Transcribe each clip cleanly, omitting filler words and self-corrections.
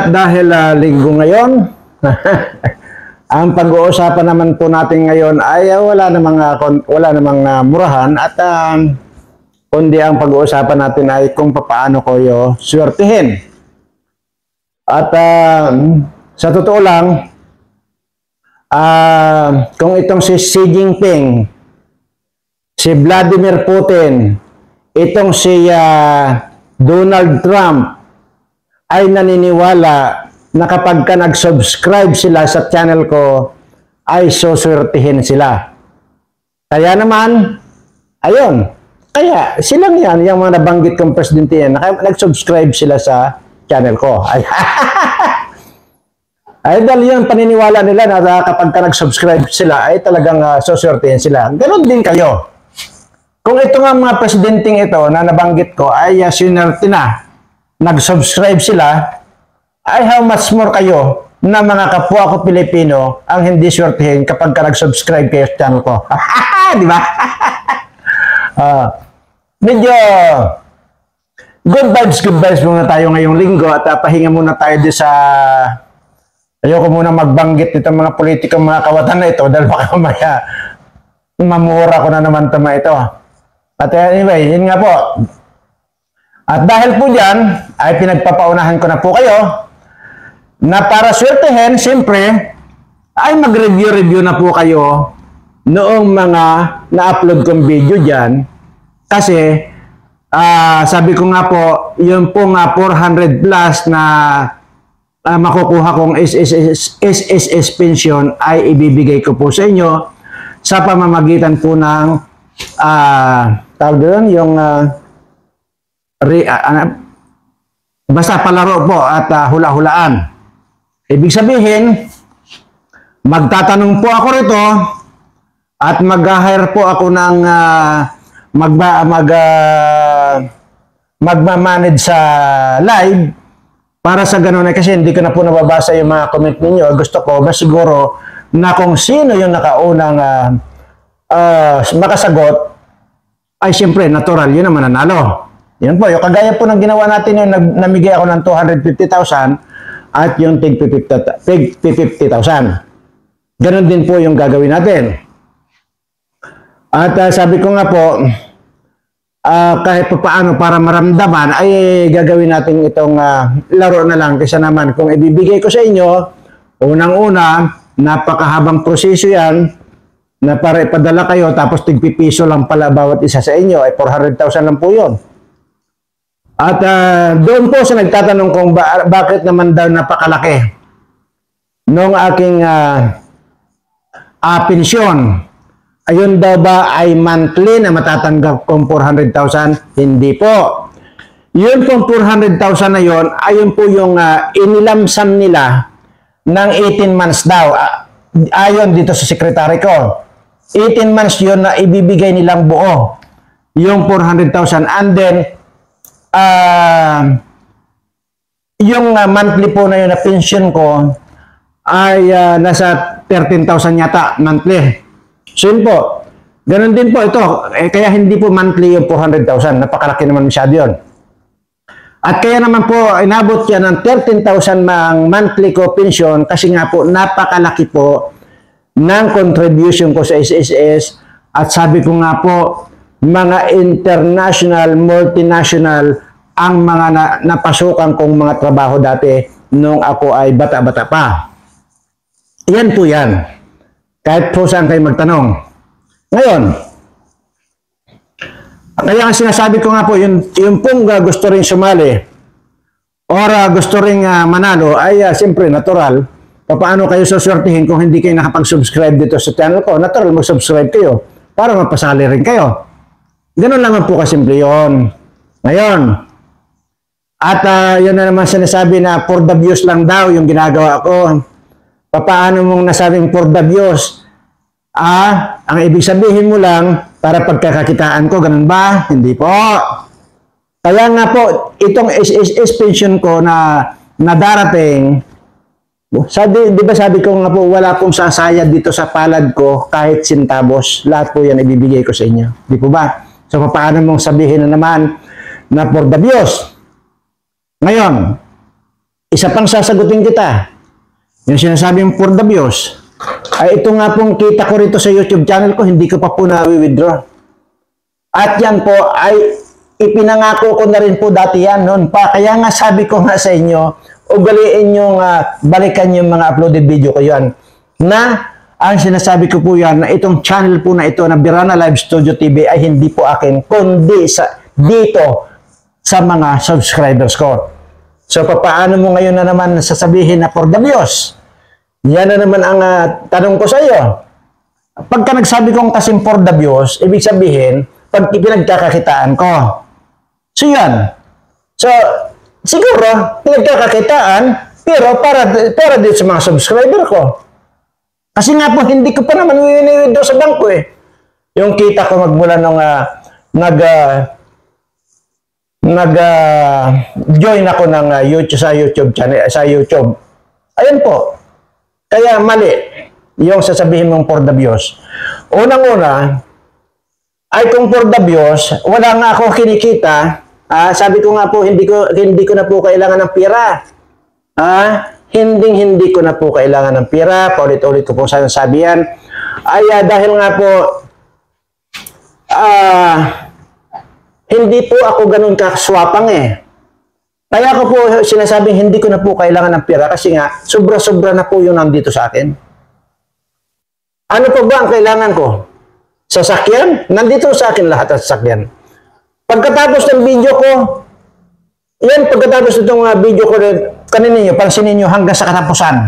at dahil linggo ngayon, ang pag-uusapan naman po natin ngayon ay wala namang murahan at kundi ang pag-uusapan natin ay kung paano ko swertihin. At sa totoo lang, kung itong si Xi Jinping, si Vladimir Putin, itong si Donald Trump ay naniniwala na kapag ka nag-subscribe sila sa channel ko, ay suswertihin sila. Kaya naman, ayun, kaya silang yan, yung mga nabanggit kong presidente yan, nag-subscribe sila sa channel ko. Ay dahil yung paniniwala nila na kapag ka nag-subscribe sila, ay talagang suswertihin sila. Ganon din kayo. Kung ito nga mga presidenteng ito na nabanggit ko ay sinerte na, nag-subscribe sila, ay how much more kayo na mga kapwa ko Pilipino ang hindi swertihin kapag ka nag-subscribe kayo sa channel ko. Di ba? Medyo good vibes muna tayo ngayong linggo at pahinga muna tayo di sa ayoko muna magbanggit itong mga politikong mga kawatan na ito dahil baka mamaya mamura ko na naman tama ito. At anyway, yun nga po. At dahil po dyan, ay pinagpapaunahan ko na po kayo na para swertehin, siyempre, ay mag-review na po kayo noong mga na-upload kong video dyan. Kasi, sabi ko nga po, yung po nga 400 plus na makukuha kong SSS pension ay ibibigay ko po sa inyo sa pamamagitan po ng tawag doon, yung basta palaro po at hula-hulaan. Ibig sabihin, magtatanong po ako rito at mag-hire po ako ng magmamanage sa live para sa ganun kasi hindi ko na po nababasa yung mga comment ninyo. Gusto ko mas siguro na kung sino yung nakaunang makasagot ay siyempre natural yun ang mananalo. Yan po, yung kagaya po ng ginawa natin yung namigay ako ng 250,000 at yung tig 50,000. Ganon din po yung gagawin natin. At sabi ko nga po, kahit pa paano para maramdaman ay gagawin natin itong laro na lang kasi naman kung ibibigay ko sa inyo, unang-una, napakahabang proseso yan na para ipadala kayo tapos tigpipiso lang pala bawat isa sa inyo ay 400,000 lang po yun. At doon po sa nagtatanong kung bakit naman daw napakalaki nung aking pensyon. Ayun daw ba ay monthly na matatanggap kong 400,000? Hindi po. Yun pong 400,000 na yun, ayun po yung inilamsan nila ng 18 months daw. Ayon dito sa sekretary ko. 18 months yun na ibibigay nilang buo. Yung 400,000 and then yung monthly po na yun na pension ko ay nasa 13,000 yata monthly. So yun po, ganun din po ito. Kaya hindi po monthly yung 400,000. Napakalaki naman masyado yun. At kaya naman po, inabot yan ng 13,000 ng monthly ko pension kasi nga po, napakalaki po ng contribution ko sa SSS. At sabi ko nga po, mga international, multinational, ang mga napasukan kong mga trabaho dati nung ako ay bata-bata pa. Yan po yan. Kahit po saan kayo magtanong. Ngayon, kaya ang sinasabi ko nga po, yung pong gusto rin sumali or gusto rin manalo ay siyempre natural. Paano kayo suswertihin kung hindi kayo nakapag-subscribe dito sa channel ko? Natural mag-subscribe kayo para mapasali rin kayo. Ganun naman po kasimple yun. Ngayon, at yun na naman sinasabi na for the views lang daw yung ginagawa ko. Paano mong nasabing for the views? Ang ibig sabihin mo lang para pagkakakitaan ko, ganun ba? Hindi po. Kaya nga po, itong SSS pension ko na darating, di ba sabi ko nga po, wala pong sasayad dito sa palad ko kahit sintabos. Lahat po yan ibibigay ko sa inyo. Di po ba? So, paano mong sabihin na naman na for the views? Ngayon, isa pang sasagutin kita. Yung sinasabi yung for the views, ay ito nga pong kita ko rito sa YouTube channel ko, hindi ko pa po na-withdraw. At yan po ay ipinangako ko na rin po dati yan noon pa. Kaya nga sabi ko nga sa inyo, ugaliin nyo balikan yung mga uploaded video ko yan. Na ang sinasabi ko po yan, na itong channel po na ito na Birana Live Studio TV ay hindi po akin, kundi dito sa mga subscribers ko. So, paano mo ngayon na naman sasabihin na for the views? Yan na naman ang tanong ko sa iyo. Pagka nagsabi kong kasing for the views, ibig sabihin, pag pinagkakakitaan ko. So, yan. So, siguro, pinagkakakitaan, pero para din sa mga subscriber ko. Kasi nga po, hindi ko pa naman wini-withdraw sa bangko eh. Yung kita ko magmula nung join ako ng YouTube channel, sa YouTube. Ayun po. Kaya mali yung sasabihin mong for the views. Unang-una, ay kung for the views, wala nga ako kinikita. Sabi ko nga po, hindi ko na po kailangan ng pera. Hindi ko na po kailangan ng pera. Paulit-ulit ko po sabi yan. Dahil nga po, hindi po ako ganun kaswapang eh. Kaya ko po sinasabing hindi ko na po kailangan ng pera kasi nga, sobra-sobra na po yung nandito sa akin. Ano pa ba ang kailangan ko? Sasakyan? Nandito sa akin lahat ang sasakyan. Pagkatapos ng video ko, pagkatapos itong video ko, kanin ninyo, pansinin nyo hanggang sa katapusan.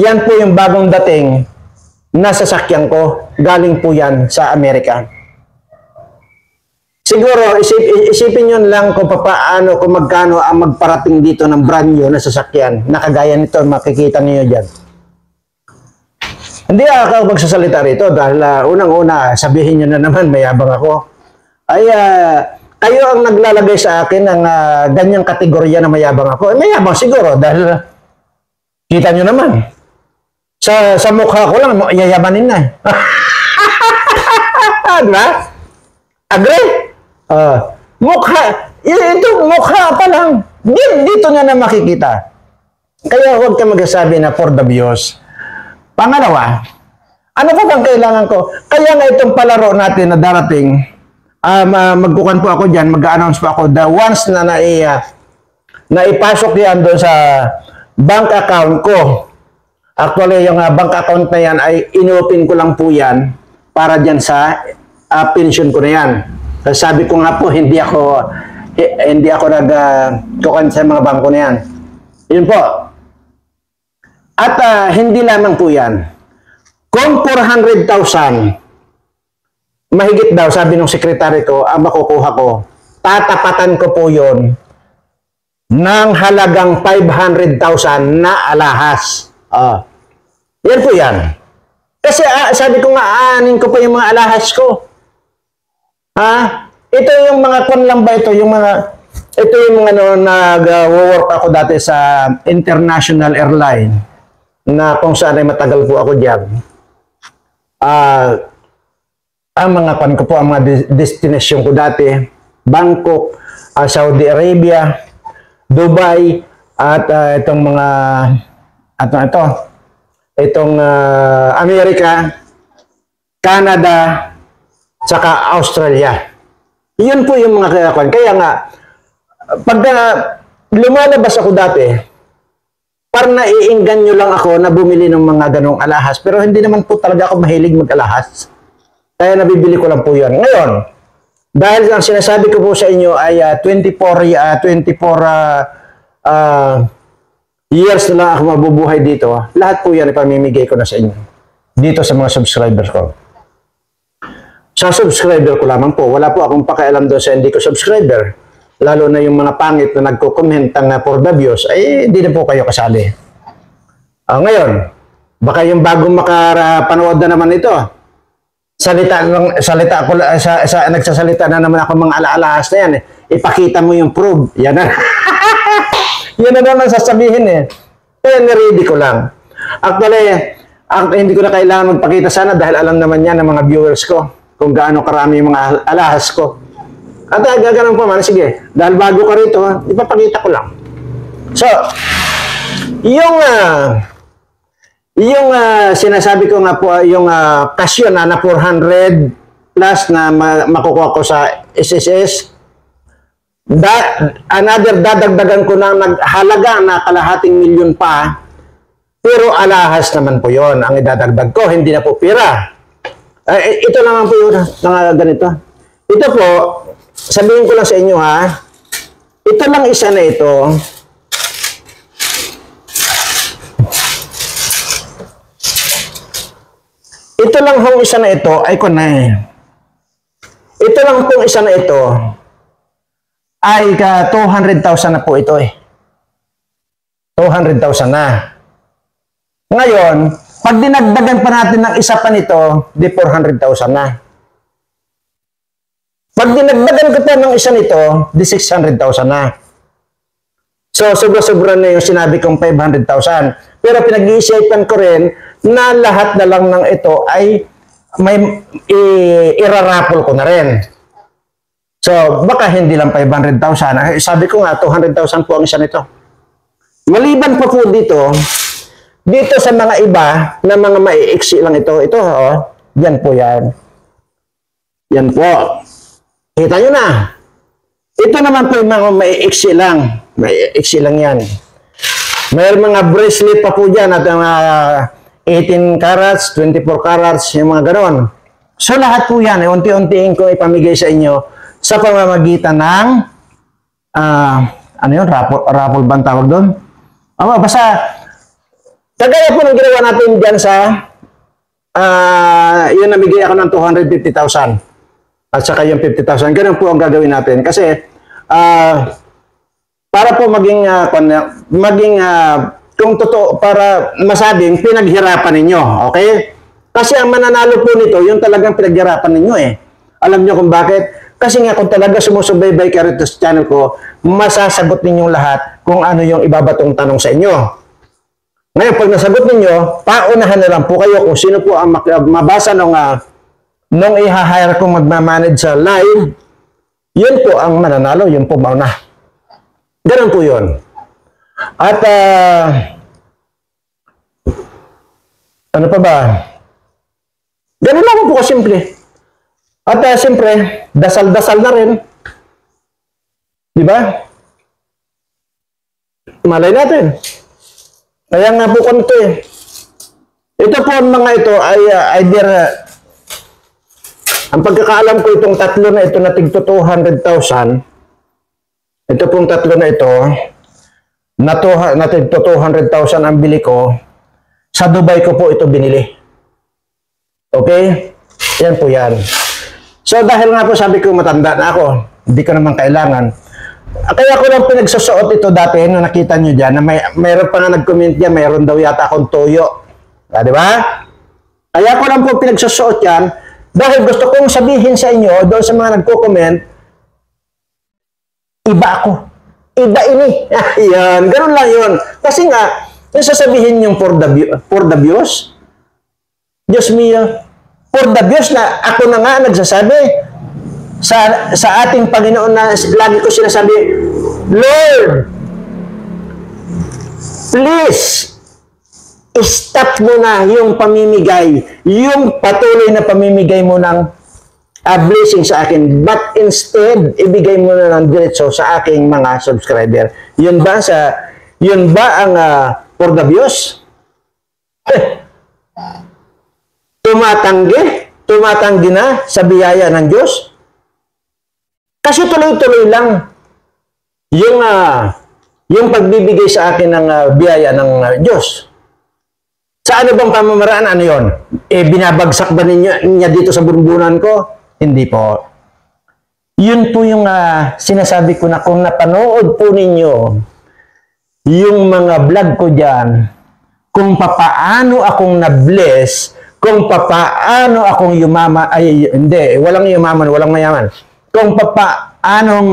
Yan po yung bagong dating na sasakyan ko. Galing po yan sa Amerika. Siguro, isipin nyo lang kung paano, kung magkano ang magparating dito ng brand new na sasakyan. Nakagaya nito, makikita niyo dyan. Hindi ako magsasalita rito dahil unang-una, sabihin nyo na naman, mayabang ako. Kayo ang naglalagay sa akin ng ganyang kategorya na mayabang ako. Mayabang siguro dahil kita nyo naman. Sa mukha ko lang, yayamanin na. Diba? Agree? Ito mukha pa lang. Dito nyo na makikita. Kaya huwag ka magsasabi na for the views. Pangalawa, ano pa bang kailangan ko? Kaya nga itong palaro natin na darating, magkukan po ako dyan, mag-announce po ako once na naipasok yan doon sa bank account ko. Actually, yung bank account na yan ay inopen ko lang po yan para dyan sa pension ko na yan. Kasi sabi ko nga po, hindi ako nag-kukan sa mga bangko na yan. Yun po. At hindi lamang po yan. Kung 400,000 mahigit daw, sabi ng sekretary ko, ang makukuha ko, tatapatan ko po yun ng halagang 500,000 na alahas. Yan po yan. Kasi sabi ko nga, aanin ko po yung mga alahas ko. Ito yung mga lang ba ito? Ito yung mga nag-work ako dati sa International Airline na kung saan ay matagal po ako dyan. Ang mga ko po, ang mga destination ko dati, Bangkok, Saudi Arabia, Dubai, at itong mga, Amerika, Canada, saka Australia. Yun po yung mga kaya. Kaya nga, pag lumalabas ako dati, parang naiinggan nyo lang ako na bumili ng mga ganong alahas. Pero hindi naman po talaga ako mahilig mag-alahas. Kaya nabibili ko lang po yun. Ngayon, dahil ang sinasabi ko po sa inyo ay 24 years na lang ako mabubuhay dito, lahat po yan ipamimigay ko na sa inyo. Dito sa mga subscribers ko. Sa subscriber ko lamang po. Wala po akong pakialam doon sa hindi ko subscriber. Lalo na yung mga pangit na nagko-comment ng for the views, ay hindi na po kayo kasali. Ngayon, baka yung bagong makapanood na naman ito, nagsasalita na naman ako mga ala-alahas na yan. Ipakita mo yung proof. Yan na. Yan na naman sasabihin eh. Kaya niready ko lang. Actually, hindi ko na kailangan magpakita sana dahil alam naman yan ng mga viewers ko kung gaano karami yung mga alahas ko. At gagano'n po man, sige, dahil bago ka rito, ipapakita ko lang. So, yung sinasabi ko nga po, yung kasyon na 400 plus na makukuha ko sa SSS, dadagdagan ko na naghalaga na kalahating milyon pa, pero alahas naman po yon ang idadagdag ko, hindi na po pira. Ito naman po yung ganito. Ito po, sabihin ko lang sa inyo ha, ito lang isa na ito, ito lang hong isa na ito, ay ko na eh. Ito lang pong isa na ito, ay 200,000 na po ito eh. 200,000 na. Ngayon, pag dinagdagan pa natin ng isa pa nito, di 400,000 na. Pag dinagdagan ko pa ng isa nito, di 600,000 na. So, sobra-sobra na yung sinabi kong 500,000. Pero pinag-iisipan ko rin na lahat na lang ng ito ay may irarapol ko na rin. So, baka hindi lang 500,000. Sabi ko nga, 200,000 po ang isa nito. Maliban pa po dito sa mga iba na mga maiiksi lang ito. Ito, yan po yan. Yan po. Kita nyo na. Ito naman po yung mga maiiksi lang. Maiiksi lang yan. May mga bracelet pa po dyan at 18 carats, 24 carats, yung mga ganon. So lahat po yan, unti-untiin ko ipamigay sa inyo sa pamamagitan ng ano yun, raffle bang tawag doon? Basta kagaya po ng ginawa natin dyan sa yun, namigay ako ng 250,000 at saka yung 50,000. Ganun po ang gagawin natin kasi para po maging kung totoo, para masabing pinaghirapan ninyo, okay? Kasi ang mananalo po nito, yung talagang pinaghirapan ninyo eh. Alam nyo kung bakit? Kasi nga kung talaga sumusubaybay kayo rito sa channel ko, masasagot ninyong lahat kung ano yung ibabatong tanong sa inyo. Ngayon, pag nasagot ninyo, paunahan na lang po kayo kung sino po ang mabasa nung i-hire kong magmamanage sa live, yun po ang mananalo, yun po mauna. Ganun po yun. At ano pa ba? Ganun lang po kasimple. At siyempre, dasal-dasal na rin. Di ba? Malay natin. Kaya nga po kung ito eh. Ito po ang mga ito ay either ang pagkakaalam ko itong tatlo na ito na tigto 200,000. Ito pong tatlo na ito na tigto 200,000 ang bili ko. Sa Dubai ko po ito binili. Okay? Yan po yan. So dahil nga po sabi ko matanda na ako, hindi ko naman kailangan. Kaya ko lang pinagsusuot ito dati nung nakita nyo dyan na mayroon pa nga nag-comment dyan, mayroon daw yata akong toyo. Di ba? Kaya ko lang po pinagsusuot yan dahil gusto kong sabihin sa inyo, doon sa mga nagko-comment, iba ako. Iba ini. Yan, ganun lang yun. Kasi nga, yung sasabihin yung for the views, Diyos mio, for the views na ako na nga nagsasabi sa ating Panginoon na lagi ko sinasabi, Lord, please, stop mo na yung pamimigay, yung patuloy na pamimigay mo ng blessing sa akin, but instead, ibigay mo na ng diretso sa aking mga subscriber. Yun ba ang for the views? Tumatanggi na sa biyaya ng Diyos? Kasi tuloy-tuloy lang yung pagbibigay sa akin ng biyaya ng Diyos. Sa ano bang pamamaraan? Ano yun? Binabagsak ba niya dito sa burbunan ko? Hindi po. Yun po yung sinasabi ko na kung napanood po ninyo yung mga vlog ko dyan, kung papaano akong na-bless, kung papaano akong yumaman, ay hindi, walang yumaman, walang mayaman. Kung papaanong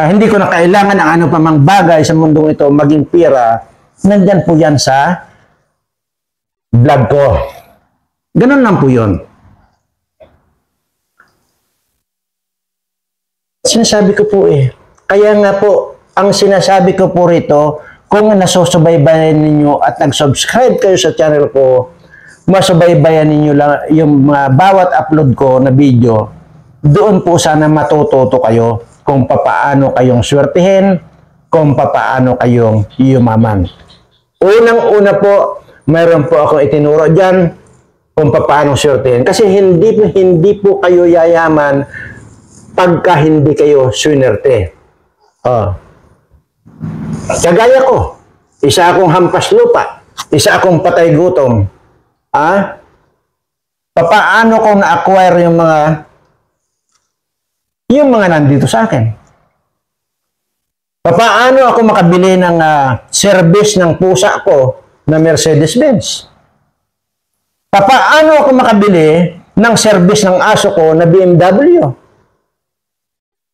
hindi ko na kailangan ng ano pa mang bagay sa mundong ito maging pira, nandyan po yan sa vlog ko. Ganun lang po yun. Sinasabi ko po eh. Kaya nga po, ang sinasabi ko po rito, kung nasusubaybayan ninyo at nag-subscribe kayo sa channel ko, masubaybayan ninyo lang yung mga bawat upload ko na video, doon po sana matututo kayo kung papaano kayong swertihin, kung papaano kayong yumaman. Unang-una po, mayroon po akong itinuro dyan kung papaano swertihin. Kasi hindi po kayo yayaman pagka hindi kayo swinerte. Kagaya ko, isa akong hampas lupa, isa akong patay gutom. Papaano ko na-acquire yung mga nandito sa akin? Papaano ako makabili ng service ng pusa ko na Mercedes-Benz? Papaano ako makabili ng service ng aso ko na BMW?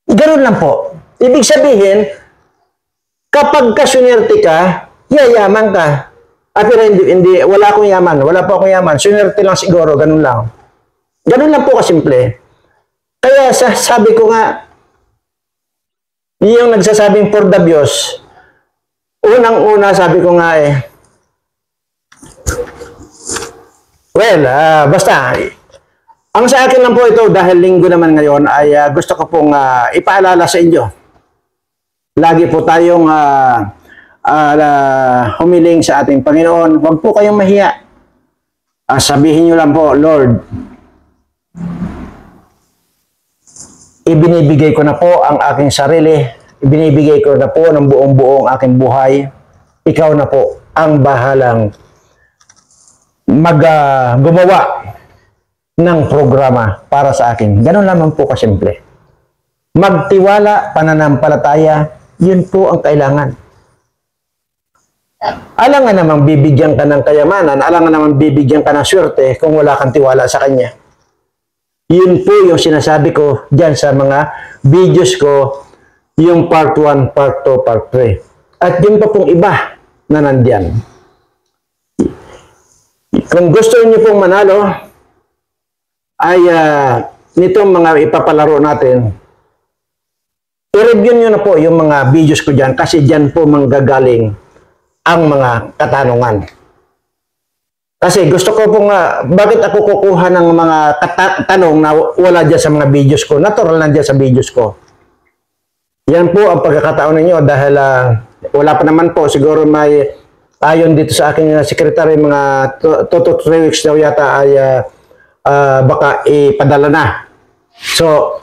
Ganun lang po. Ibig sabihin, kapag kasunerte ka, yayaman ka. Pero hindi, wala akong yaman, wala pa akong yaman. Sunerte lang siguro, ganun lang. Ganun lang po kasimple. Kaya sabi ko nga, yung nagsasabing for the views, unang-una sabi ko nga basta, ang sa akin lang po ito, dahil linggo naman ngayon, ay gusto ko pong ipaalala sa inyo. Lagi po tayong humiling sa ating Panginoon. Huwag po kayong mahiya. Sabihin nyo lang po, Lord, ibinibigay ko na po ang aking sarili, ibinibigay ko na po ng buong-buong aking buhay. Ikaw na po ang bahalang gumawa ng programa para sa akin. Ganun lamang po kasimple. Magtiwala, pananampalataya, yun po ang kailangan. Alangan namang bibigyan ka ng kayamanan, alangan namang bibigyan ka ng swerte kung wala kang tiwala sa Kanya. Yun po yung sinasabi ko dyan sa mga videos ko, yung part 1, part 2, part 3. At yung pa pong iba na nandyan. Kung gusto niyo pong manalo, ay nitong mga ipapalaro natin, i-review nyo na po yung mga videos ko dyan kasi dyan po manggagaling ang mga katanungan. Kasi gusto ko pong, bakit ako kukuha ng mga tanong na wala dyan sa mga videos ko? Natural lang dyan sa videos ko. Yan po ang pagkakataon ninyo dahil wala pa naman po. Siguro may ayon dito sa aking secretary, mga 2 to 3 weeks daw yata ay baka ipadala na. So,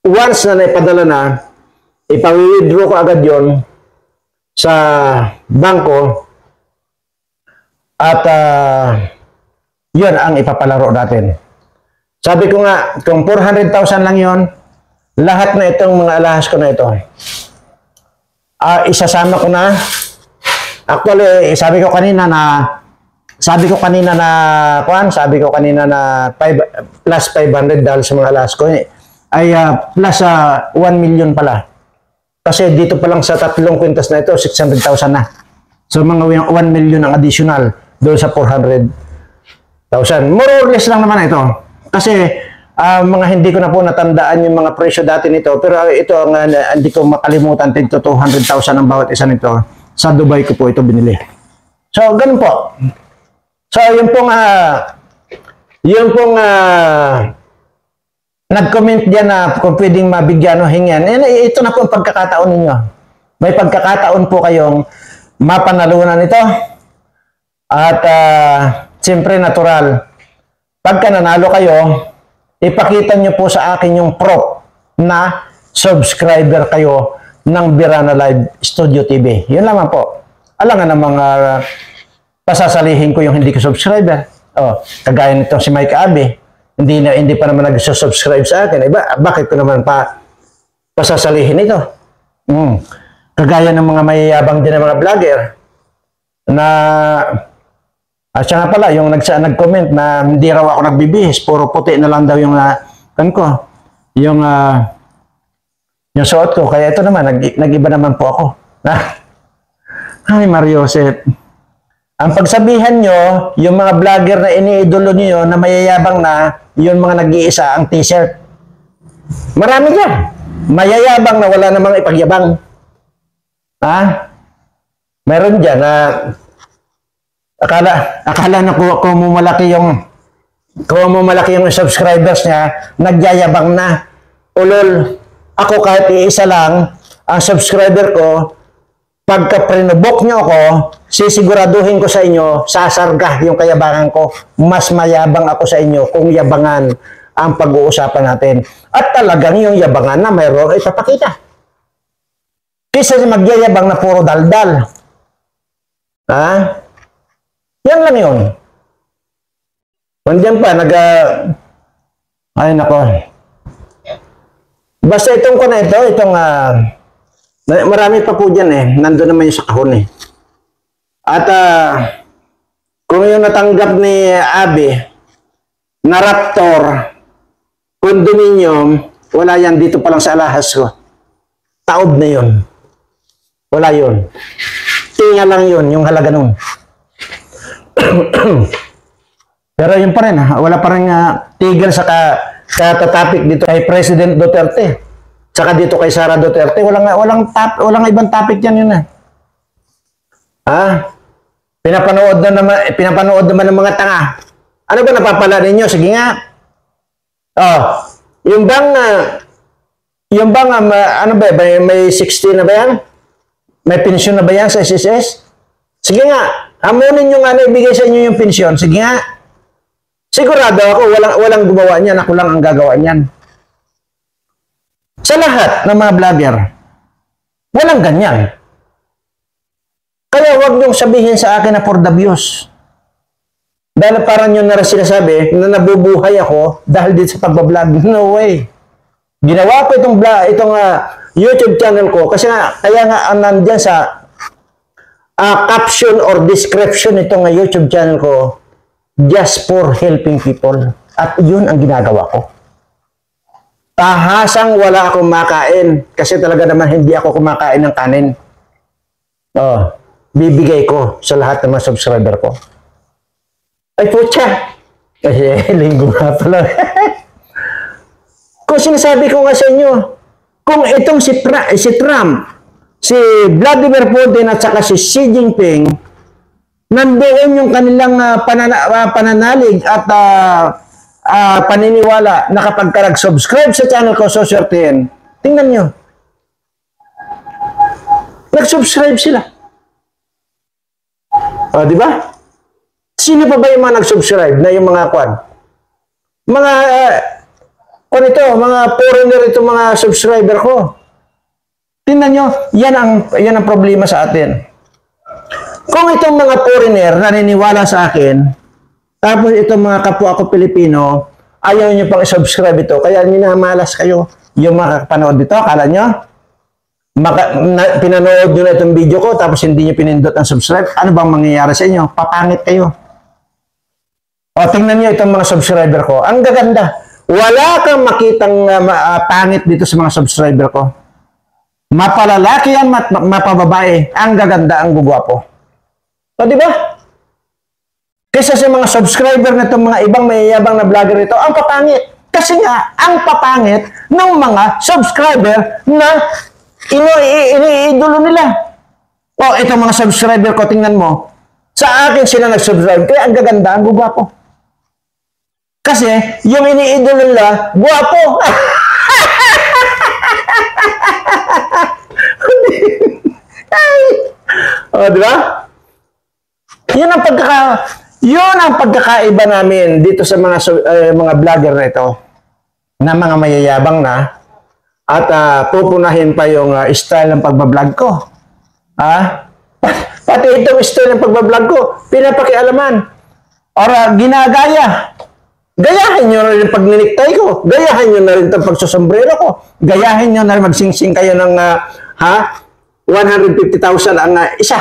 once na naipadala na, ipawi-withdraw ko agad yon sa bangko. At yun ang ipapalaro natin. Sabi ko nga, kung 400,000 lang yon, lahat na itong mga alahas ko na ito, isasama ko na. Actually, sabi ko kanina na plus 500 dahil sa mga alahas ko, ay plus 1 million pala. Kasi dito pa lang sa 3 kwintas na ito, 600,000 na. So mga 1 million ang additional doon sa 400,000. More or less lang naman ito. Kasi mga hindi ko na po natandaan yung mga presyo dati nito. Pero ito ang hindi ko makalimutan. Tigto 200,000 ang bawat isa nito. Sa Dubai ko po ito binili. So, ganun po. So, yung pong nag-comment dyan na kung pwedeng mabigyan o hingyan. Ito na po ang pagkakataon ninyo. May pagkakataon po kayong mapanalunan ito. At siyempre natural, pagka nanalo kayo, ipakita nyo po sa akin yung proof na subscriber kayo ng Birana Live Studio TV. Yun lamang po. Alangan namang pasasalihin ko yung hindi ko subscriber. Kagaya nitong si Mike Abe, hindi pa naman nag-subscribe sa akin. Bakit ko naman pasasalihin ito? Kagaya ng mga mayayabang din ng mga vlogger na siya nga pala, yung nag-comment na hindi raw ako nagbibihis, puro puti na lang daw yung yung suot ko. Kaya ito naman, nag-iba naman po ako. Ay, Mario Joseph. Ang pagsabihan nyo, yung mga vlogger na iniidolo nyo na mayayabang na, yung mga nag-iisa ang t-shirt. Marami dyan. mayayabang na wala namang ipagyabang. Ha? Meron dyan na akala na kung malaki yung subscribers niya, nagyayabang na. Ulol, ako kahit iisa lang, ang subscriber ko, pagka prinubok nyo ako, sisiguraduhin ko sa inyo, sasarga yung kayabangan ko. Mas mayabang ako sa inyo kung yabangan ang pag-uusapan natin. At talagang yung yabangan na mayroon ipapakita. Kisa magyayabang na puro daldal. Ha? Yan lang yun. Nandiyan pa, ay nako. Basta itong ko na ito, marami pa po dyan eh. Nandun naman yung sa kahon eh. At kung yung natanggap ni Abby na Raptor condominium, wala yan dito pa lang sa alahas ko. Taob na yun. Wala yun. Tinga lang yun, yung halaga nun. Pero yun pa rin, wala pa rin tigil sa katatapik dito kay President Duterte. Saka dito kay Sara Duterte, walang ibang topic yan yun. Pinapanood naman ng mga tanga. Ano ba napapala ninyo? Sige nga. Yung bang ano ba, may 60 na ba yan? May pensyon na ba yan sa SSS? Sige nga, hamunin nyo nga na ibigay sa inyo yung pensyon. Sige nga. Sigurado ako, walang gumawa niyan. Ako lang ang gagawa niyan. Sa lahat ng mga vlogger, walang ganyan. Kaya huwag niyong sabihin sa akin na for the views. Dahil parang yun na rin sinasabi na nabubuhay ako dahil dito sa pagbablog. No way. Ginawa ko itong YouTube channel ko kasi kaya nga nandyan sa caption or description itong YouTube channel ko, just for helping people. At yun ang ginagawa ko. Tahasang wala akong makain kasi talaga naman hindi ako kumakain ng kanin. Bibigay ko sa lahat ng mga subscriber ko. Ay putya! Kasi linggo nga pala. Kung sinasabi ko nga sa inyo, kung itong si Trump, si Vladimir Putin at saka si Xi Jinping, nandoon yung kanilang pananalig at paniniwala na kapag ka nag-subscribe sa channel ko, Sosyortein, tingnan nyo. Nag-subscribe sila. Di ba? Sino pa ba yung mga nag-subscribe na yung mga kwan? Mga, mga foreigner ito mga subscriber ko. Tingnan nyo, yan ang problema sa atin. Kung itong mga foreigner naniniwala sa akin, tapos itong mga kapwa ko Pilipino, ayaw nyo pang i-subscribe ito, kaya minamalas kayo yung mga kapanood dito, akala nyo? Pinanood nyo na itong video ko, tapos hindi nyo pinindot ang subscribe, ano bang mangyayari sa inyo? Papangit kayo. Tingnan nyo itong mga subscriber ko. Ang gaganda. Wala kang makitang pangit dito sa mga subscriber ko. Mapalalaki yan, mapababae. Ang gaganda, ang gugwapo. Di ba? Kaysa sa mga subscriber na itong mga ibang mayayabang na vlogger ito, ang papangit. Kasi nga, ang papangit ng mga subscriber na iniidolo nila. Itong mga subscriber ko, tingnan mo. Sa akin sila nag-subscribe. Kaya ang gaganda, ang gugwapo. Kasi, yung iniidolo nila, gwapo. Di ba? Yun ang pagkakaiba namin dito sa mga vlogger na ito na mga mayayabang na at pupunahin pa yung style ng pagbablog ko. Pati itong style ng pagbablog ko, pinapakialaman. Or ginagaya. Gayahin nyo na rin pag-niniktay ko. Gayahin nyo na rin itong pagsusombrero ko. Gayahin nyo na rin magsingsing kayo ng 150,000 ang isa.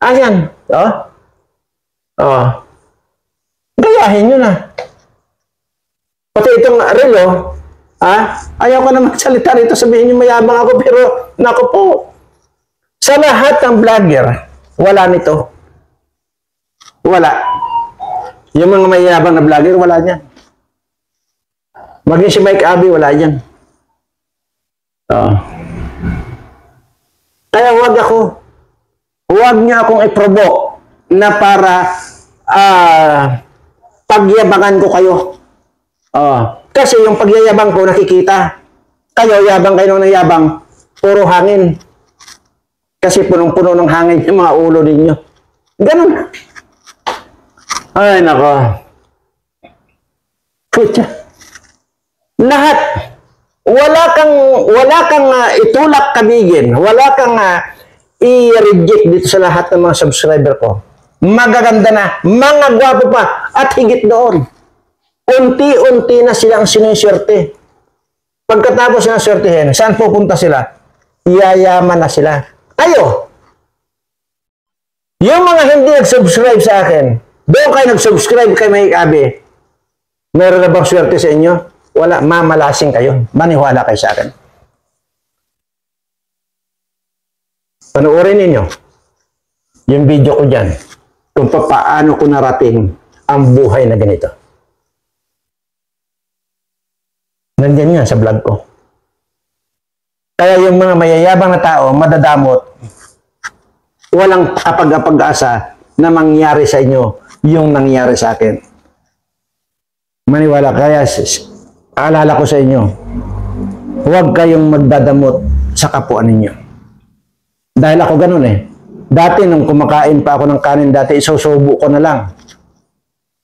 Ayan. Gayahin nyo na. Pati itong relo, ayaw ko na magsalita rito, sabihin nyo mayabang ako, pero naku po, sa lahat ng vlogger, wala nito. Wala. Yung mga mayabang na vlogger, wala niyan. Maging si Mike Abby, wala yan. Oh. Kaya huwag niyo akong i-provoke na para pagyabangan ko kayo. Kasi yung pagyayabang ko nakikita. Kayo, yabang kayo ng yabang, puro hangin. Kasi punong-puno ng hangin yung mga ulo ninyo. Ganun. Ay, nako. Putya. Lahat. Wala kang itulak kabigin. Wala kang i-reject dito sa lahat ng mga subscriber ko. Magaganda na, mga gwapo pa, at higit doon. Unti-unti na silang siniswerte. Pagkatapos ng swertihin, saan pupunta sila? Yayaman na sila. Kayo, yung mga hindi nag-subscribe sa akin, doon kayo nag-subscribe kay May Abi, meron na bang swerte sa inyo? Wala, mamalasing kayo. Maniwala kayo sa akin. Panuorin ninyo yung video ko dyan kung paano ko narating ang buhay na ganito. Nandiyan yan sa vlog ko. Kaya yung mga mayayabang na tao, madadamot, walang kapag-asa na mangyari sa inyo yung nangyari sa akin. Maniwala, kaya aalala ko sa inyo, huwag kayong magdadamot sa kapwa ninyo. Dahil ako ganun eh. Dati nung kumakain pa ako ng kanin, dati isusubo ko na lang.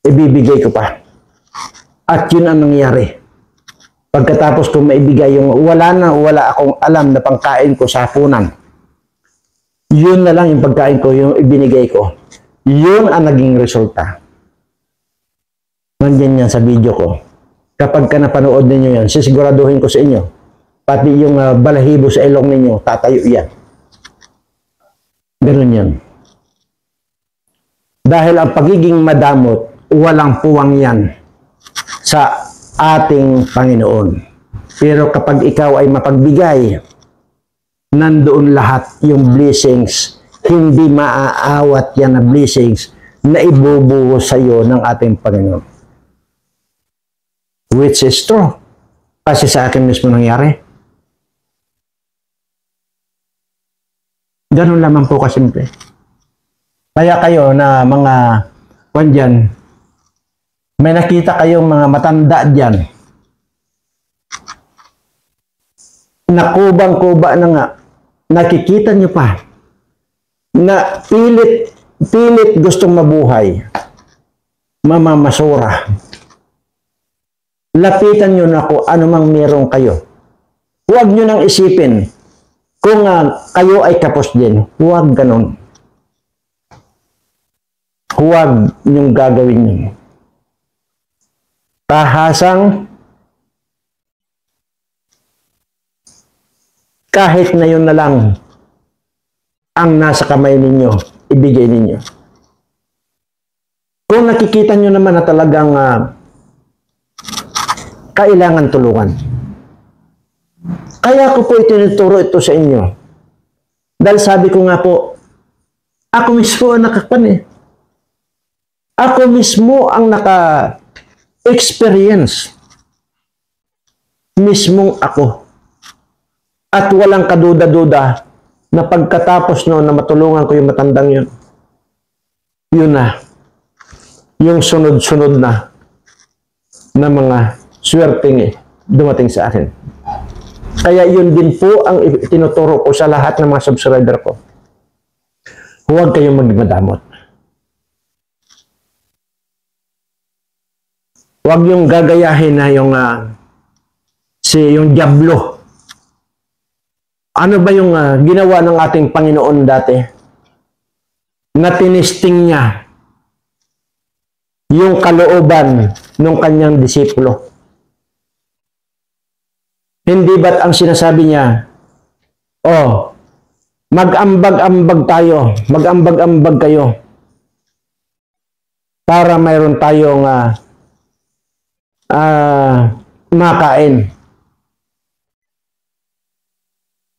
Ibibigay ko pa. At yun ang nangyari. Pagkatapos ko maibigay yung wala akong alam na pangkain ko sa hapunan. Yun na lang yung pagkain ko, yung ibinigay ko. Yun ang naging resulta. Nandiyan yan sa video ko. Kapag ka napanood ninyo yan, sisiguraduhin ko sa inyo. Pati yung balahibo sa ilong ninyo, tatayo yan. Ganun yan. Dahil ang pagiging madamot, walang puwang yan sa ating Panginoon. Pero kapag ikaw ay mapagbigay, nandoon lahat yung blessings, hindi maaawat yan na blessings na ibubuo sa iyo ng ating Panginoon. Which is true. Kasi sa akin mismo nangyari. Ganun lamang po kasimple. Kaya kayo na mga dyan, may nakita kayong mga matanda dyan na kubang-kuba na nga, nakikita nyo pa na pilit gustong mabuhay, mamamasura. Lapitan nyo na kung ano mang meron kayo. Huwag nyo nang isipin kung kayo ay kapos din. Huwag ganon. Huwag nyong gagawin yun. Tahasang kahit na yun na lang ang nasa kamay ninyo, ibigay ninyo. Kung nakikita nyo naman na talagang kailangan tulungan. Kaya ko po itinuturo ito sa inyo. Dahil sabi ko nga po, ako mismo ang nakakpan eh. Ako mismo ang naka-experience. Mismong ako. At walang kaduda-duda na pagkatapos noon na matulungan ko yung matandang yun, yun na. Yung sunod-sunod na mga swerteng dumating sa akin. Kaya yun din po ang tinuturo ko sa lahat ng mga subscriber ko. Huwag kayong magmadamot. Huwag yung gagayahin na yung diablo. Ano ba yung ginawa ng ating Panginoon dati? Na tinisting niya yung kalooban ng kanyang disipulo. Hindi ba't ang sinasabi niya, mag-ambag-ambag tayo, mag-ambag-ambag kayo para mayroon tayong makain.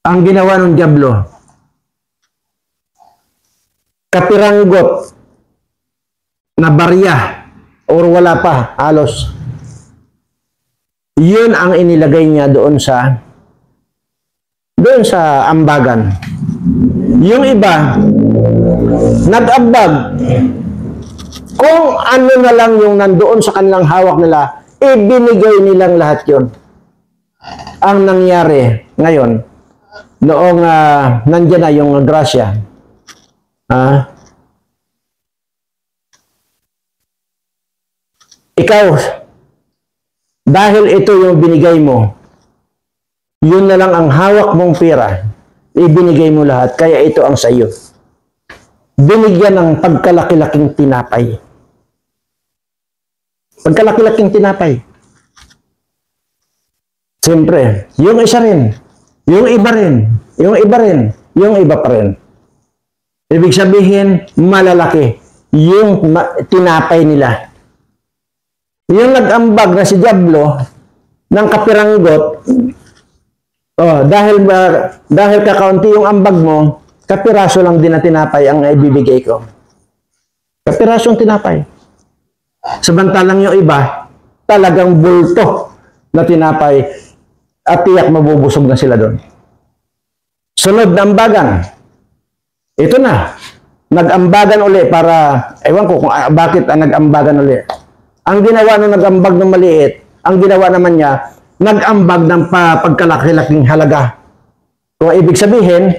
Ang ginawa ng diablo, kapiranggot na barya or wala pa halos, yun ang inilagay niya doon sa ngayon sa ambagan. Yung iba, nag-ambag. Kung ano na lang yung nandoon sa kanilang hawak nila, ibinigay nilang lahat yon. Ang nangyari ngayon, noong nandyan na yung grasya, ikaw, dahil ito yung binigay mo, yun na lang ang hawak mong pera, ibinigay mo lahat, kaya ito ang sa iyo. Binigyan ng pagkalaki-laking tinapay. Pagkalaki-laking tinapay. Siyempre, yung isa rin, yung iba rin, yung iba rin, yung iba pa rin. Ibig sabihin, malalaki yung tinapay nila. Yung nag-ambag na si Diablo ng kapiranggot, dahil kakaunti yung ambag mo, kapiraso lang din na tinapay ang ibibigay ko. Kapiraso ang tinapay. Samantalang yung iba, talagang bulto na tinapay at tiyak mabubusog na sila doon. Sunod na ambagan. Ito na. Nag-ambagan uli para, ewan ko kung bakit nag-ambagan uli. Ang ginawa nung nag-ambag ng maliit, ang ginawa naman niya, nag-ambag ng pagkalaki-laking halaga. Kung ibig sabihin,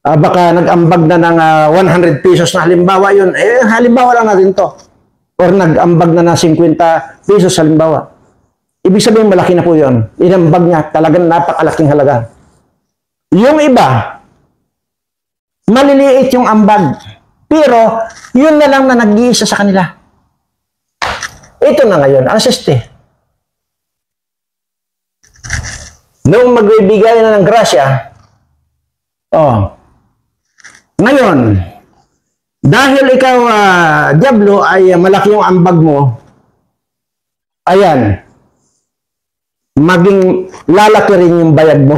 baka nag-ambag na ng 100 pesos na halimbawa yun, halimbawa lang natin to. Or nag-ambag na ng 50 pesos halimbawa. Ibig sabihin, malaki na po yun. Inambag niya, talagang napakalaking halaga. Yung iba, maliliit yung ambag. Pero, yun na lang na nag-iisa sa kanila. Ito na ngayon, ang siste. Noong magbibigay na ng grasya, ngayon, dahil ikaw, Diablo, ay malaki yung ambag mo, ayan, maging lalaki rin yung bayad mo.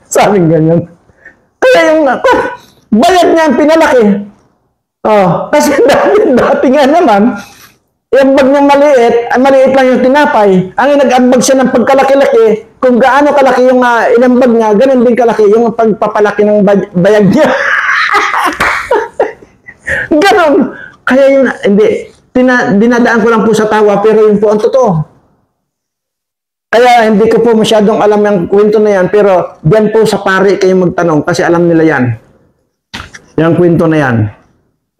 Sabing ganyan. Kaya yung bayad niya ang pinalaki. Kasi dati nga naman, yung bag niyang maliit lang yung tinapay. Ang nag-ambag siya ng pagkalaki-laki, kung gaano kalaki yung inambag niya, ganun din kalaki yung pagpapalaki ng bayag niya. Ganun. Kaya yun, hindi. Dinadaan ko lang po sa tawa, pero yun po ang totoo. Kaya hindi ko po masyadong alam yung kwento na yan, pero diyan po sa pari kayo magtanong kasi alam nila yan. Yung kwento na yan.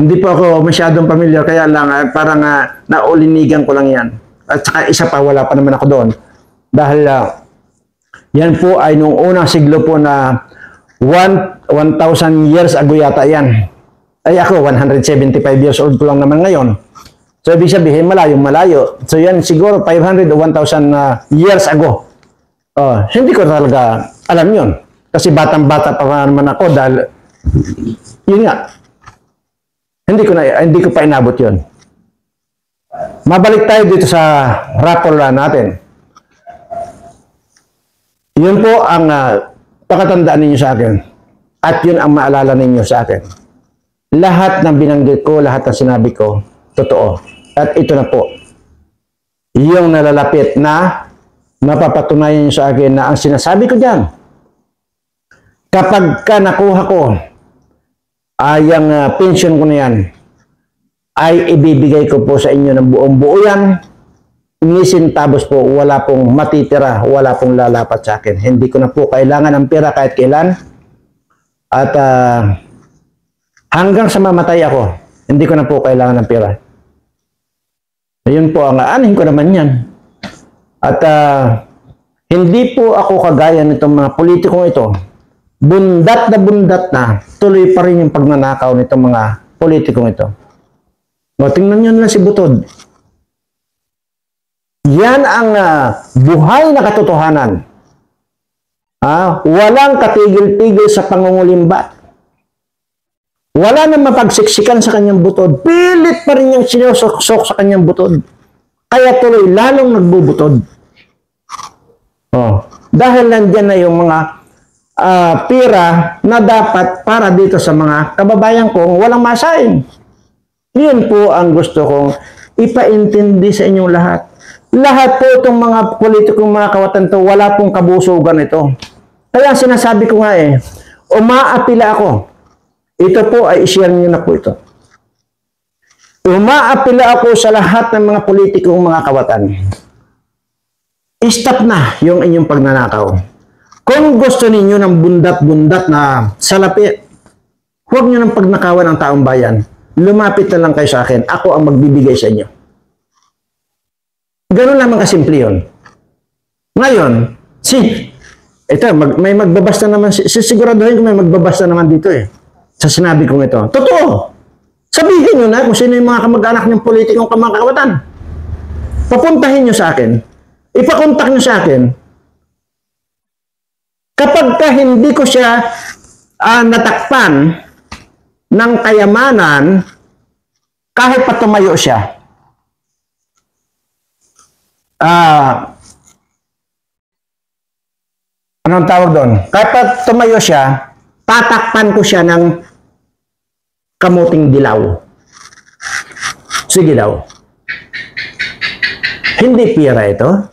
Hindi po ako masyadong pamilyar, kaya lang parang naulinigan ko lang yan. At saka isa pa, wala pa naman ako doon. Dahil yan po ay nung unang siglo po na 1,000 years ago yata yan. Ay ako, 175 years old ko lang naman ngayon. So, ibig sabihin, malayo. So, yan siguro 500 o 1,000 years ago. Hindi ko talaga alam yun. Kasi batang-bata pa naman ako dahil, yun nga, hindi ko pa inabot yun. Mabalik tayo dito sa rapport natin. Yun po ang pakatandaan ninyo sa akin. At yun ang maalala ninyo sa akin. Lahat ng binanggit ko, lahat ng sinabi ko, totoo. At ito na po, yung nalalapit na mapapatunayan nyo sa akin na ang sinasabi ko dyan, kapag ka nakuha ko ay ang pension ko na yan, ay ibibigay ko po sa inyo ng buong buo yan, nisintabos po, wala pong matitira, wala pong lalapat sa akin. Hindi ko na po kailangan ng pera kahit kailan. At hanggang sa mamatay ako, hindi ko na po kailangan ng pera. Ayun po ang anin ko naman yan. At hindi po ako kagaya nitong mga politikong ito. Bundat na, tuloy pa rin yung pagnanakaw nitong mga politikong ito. Tingnan nyo na si Butod. Yan ang buhay na katotohanan. Walang katigil-tigil sa pangungulimbat. Wala na mapagsiksikan sa kanyang butod. Pilit pa rin niyang sinusok sa kanyang butod. Kaya tuloy, lalong nagbubutod. Dahil nandyan na yung mga pera na dapat para dito sa mga kababayan kong walang masain. Yun po ang gusto kong ipaintindi sa inyong lahat. Lahat po itong mga politikong mga kawatan to, wala pong kabusugan ito. Kaya sinasabi ko nga umaapila ako. Ito po ay i-share niyo na po ito. Umaapila ako sa lahat ng mga politikong mga kawatan. Stop na yung inyong pagnanakaw. Kung gusto ninyo ng bundat-bundat na salapi, huwag nyo ng pagnakawan ng taong bayan. Lumapit na lang kayo sa akin. Ako ang magbibigay sa inyo. Ganun lamang kasimple yun. Ngayon, may magbabasta naman, siguraduhin ko may magbabasta naman dito sa sinabi kong ito. Totoo. Sabihin nyo na kung sino yung mga kamag-anak ng politikong kamakawatan. Papuntahin nyo sa akin. Ipakontak nyo sa akin. Kapag hindi ko siya natakpan ng kayamanan, kahit pa tumayo siya, anong tawag doon? Kahit pa tumayo siya, tatakpan ko siya ng kamuting dilaw. Sige daw. Hindi pira ito.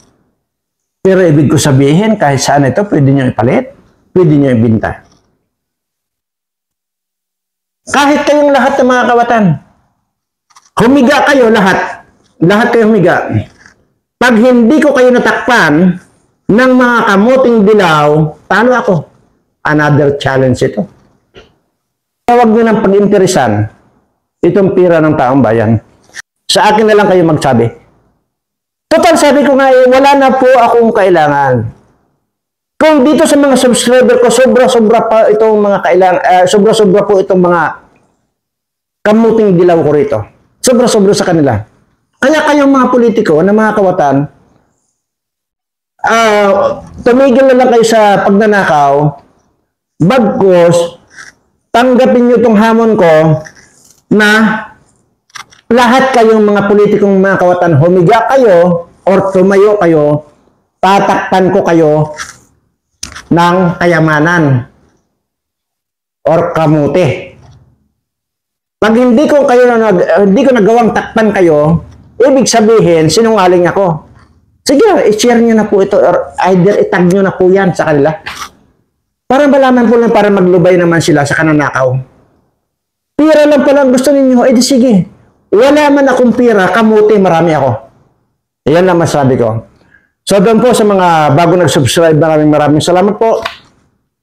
Pero ibig ko sabihin, kahit saan ito, pwede nyo ipalit, pwede nyo ibinta. Kahit kayong lahat ng mga kawatan, humiga kayo lahat. Lahat kayo humiga. Pag hindi ko kayo natakpan ng mga kamuting dilaw, talo ako. Another challenge ito. Huwag nyo ng pag-interesan itong pira ng taong bayan. Sa akin na lang kayo magsabi. Total, sabi ko nga wala na po akong kailangan. Kung dito sa mga subscriber ko, sobra-sobra pa itong mga kailangan, sobra-sobra po itong mga kamuting dilaw ko rito. Sobra-sobra sa kanila. Kaya kayong mga politiko na mga kawatan, tumigil na lang kayo sa pagnanakaw, bagkus, tanggapin nyo itong hamon ko na lahat kayong mga politikong mga kawatan, humiga kayo or tumayo kayo, tatakpan ko kayo ng kayamanan or kamuti. Pag hindi ko nagawang takpan kayo, ibig sabihin, sinungaling ako. Sige, i-share nyo na po ito or either itag nyo na po yan sa kanila. Para malaman po lang, para maglubay naman sila sa kananakaw. Pira lang pala gusto ninyo, di sige. Wala man akong pira, kamuti, marami ako. Iyan lang masabi ko. So doon po sa mga bago nag-subscribe, maraming salamat po.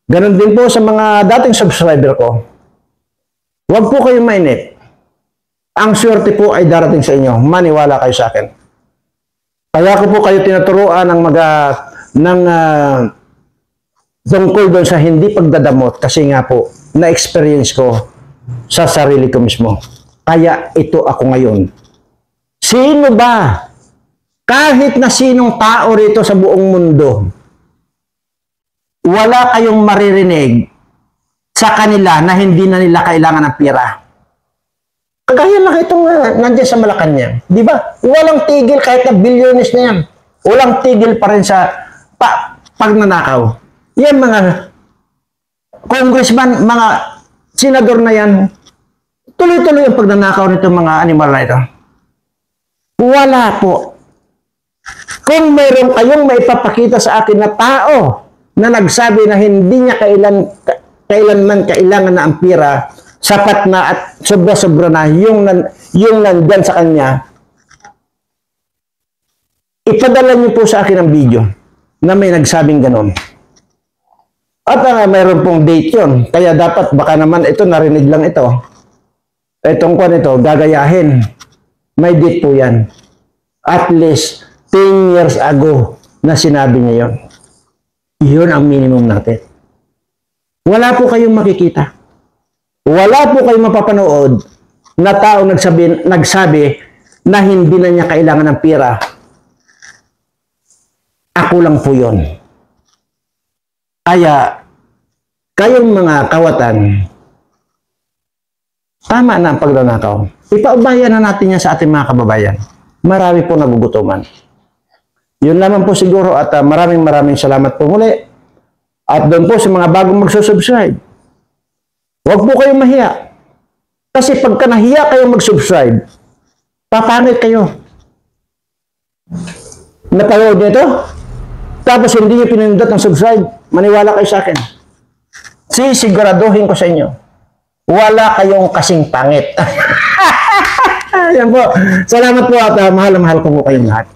Ganon din po sa mga dating subscriber ko. Huwag po kayong mainit. Ang swerte po ay darating sa inyo. Maniwala kayo sa akin. Kaya ko po kayo tinuturuan ng tungkol doon sa hindi pagdadamot kasi nga po, na-experience ko sa sarili ko mismo. Kaya ito ako ngayon. Sino ba? Kahit na sinong tao rito sa buong mundo, wala kayong maririnig sa kanila na hindi na nila kailangan ng pera. Kagaya lang itong nandiyan sa Malacanang. Di ba? Walang tigil kahit na bilyones na yan. Walang tigil pa rin sa pagnanakaw. Yan mga congressman, mga senador na yan, tuloy-tuloy ang pagnanakaw nito mga animal na ito. Wala po. Kung mayroon kayong maipapakita sa akin na tao na nagsabi na hindi niya kailanman kailangan na ang pira, sapat na at sobra-sobra na yung nandyan sa kanya, ipadala niyo po sa akin ang video na may nagsabing ganon. At mayroon pong date yun. Kaya dapat, baka naman ito, narinig lang ito. Itong kwan ito, gagayahin. May date po yan. At least 10 years ago na sinabi niya yun. Yun ang minimum natin. Wala po kayong makikita. Wala po kayong mapapanood na tao nagsabi na hindi na niya kailangan ng pera. Ako lang po yun. Kaya, kayong mga kawatan, tama na ang pagnanakaw. Ipaubayan na natin yan sa ating mga kababayan. Marami po nagugutuman. Yun naman po siguro at maraming salamat po muli. At doon po sa mga bagong magsusubscribe, huwag po kayong mahiya. Kasi pagka nahiya kayong mag-subscribe, papangit kayo. Napanood niyo ito? Tapos hindi niyo pinindot ng subscribe, Maniwala kayo sa akin. Sisiguraduhin ko sa inyo, wala kayong kasing pangit. Yan po. Salamat po at mahal na mahal ko po kayong lahat.